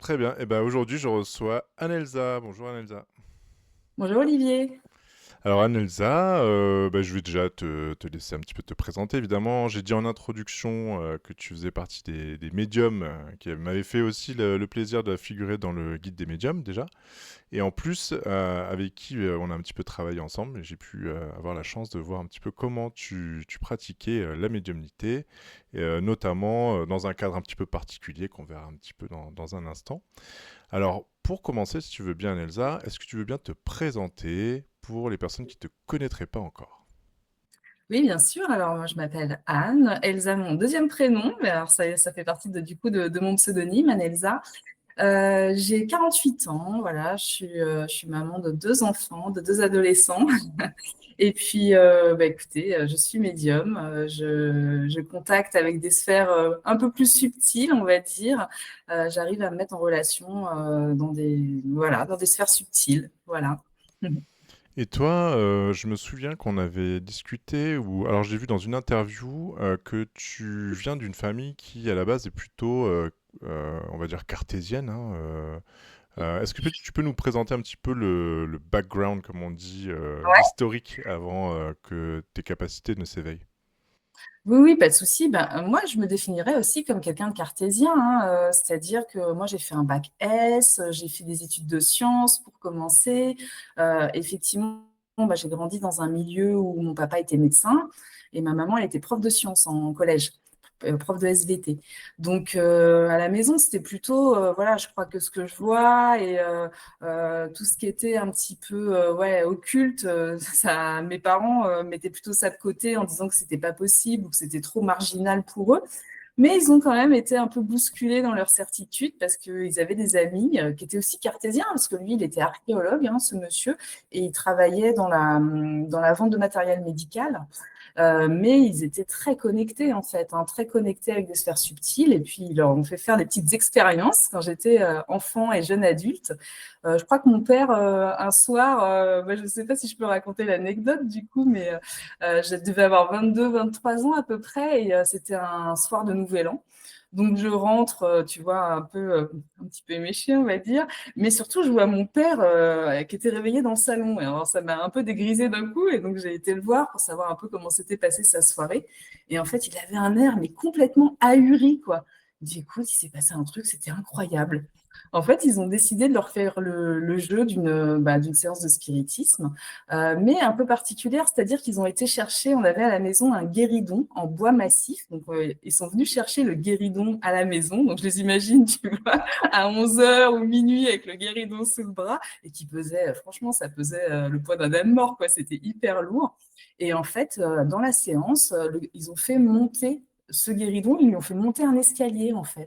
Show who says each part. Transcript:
Speaker 1: Très bien. Et ben aujourd'hui, je reçois Annelza. Bonjour Annelza.
Speaker 2: Bonjour Olivier.
Speaker 1: Alors Annelza, je vais déjà te laisser un petit peu te présenter. Évidemment, j'ai dit en introduction que tu faisais partie des médiums qui m'avaient fait aussi le plaisir de figurer dans le guide des médiums déjà. Et en plus, avec qui on a un petit peu travaillé ensemble, et j'ai pu avoir la chance de voir un petit peu comment tu pratiquais la médiumnité, et, notamment dans un cadre un petit peu particulier qu'on verra un petit peu dans un instant. Alors, pour commencer, si tu veux bien, Elsa, est-ce que tu veux bien te présenter pour les personnes qui ne te connaîtraient pas encore?
Speaker 2: Oui, bien sûr. Alors, moi, je m'appelle Anne. Elsa, mon deuxième prénom. Mais alors, ça fait partie du coup de mon pseudonyme, Anne-Elsa. J'ai 48 ans. Voilà, je suis maman de deux enfants, de deux adolescents. Et puis, écoutez, je suis médium. Je contacte avec des sphères un peu plus subtiles, on va dire. J'arrive à me mettre en relation dans des sphères subtiles. Voilà.
Speaker 1: Et toi, je me souviens qu'on avait discuté, ou alors j'ai vu dans une interview que tu viens d'une famille qui, à la base, est plutôt, on va dire, cartésienne, hein, est-ce que tu peux nous présenter un petit peu le background, comme on dit, l'historique avant que tes capacités ne s'éveillent?
Speaker 2: Oui, oui, pas de souci. Moi, je me définirais aussi comme quelqu'un de cartésien, hein, c'est-à-dire que moi, j'ai fait un bac S, j'ai fait des études de sciences pour commencer. Effectivement, j'ai grandi dans un milieu où mon papa était médecin et ma maman, elle était prof de sciences en collège, prof de SVT. Donc, à la maison, c'était plutôt, voilà, je crois que ce que je vois et tout ce qui était un petit peu ouais, occulte, ça, mes parents mettaient plutôt ça de côté en disant que c'était pas possible ou que c'était trop marginal pour eux. Mais ils ont quand même été un peu bousculés dans leur certitude parce qu'ils avaient des amis qui étaient aussi cartésiens, parce que lui, il était archéologue, hein, ce monsieur, et il travaillait dans la vente de matériel médical. Mais ils étaient très connectés, en fait, hein, très connectés avec des sphères subtiles. Et puis, ils leur ont fait faire des petites expériences quand j'étais enfant et jeune adulte. Je crois que mon père, un soir, je ne sais pas si je peux raconter l'anecdote du coup, mais je devais avoir 22, 23 ans à peu près, et c'était un soir de Nouvel An. Donc je rentre, tu vois, un petit peu éméché, on va dire, mais surtout je vois mon père qui était réveillé dans le salon. Et alors ça m'a un peu dégrisé d'un coup, et donc j'ai été le voir pour savoir un peu comment s'était passée sa soirée. Et en fait, il avait un air mais complètement ahuri, quoi. Il dit, écoute, il s'est passé un truc, c'était incroyable. En fait, ils ont décidé de leur faire le jeu d'une séance de spiritisme, mais un peu particulière, c'est-à-dire qu'ils ont été chercher, on avait à la maison un guéridon en bois massif, donc ils sont venus chercher le guéridon à la maison, donc je les imagine, tu vois, à 11 heures ou minuit avec le guéridon sous le bras, et qui pesait, franchement, ça pesait le poids d'un âne mort, quoi, c'était hyper lourd. Et en fait, dans la séance, ils ont fait monter ce guéridon, ils lui ont fait monter un escalier, en fait.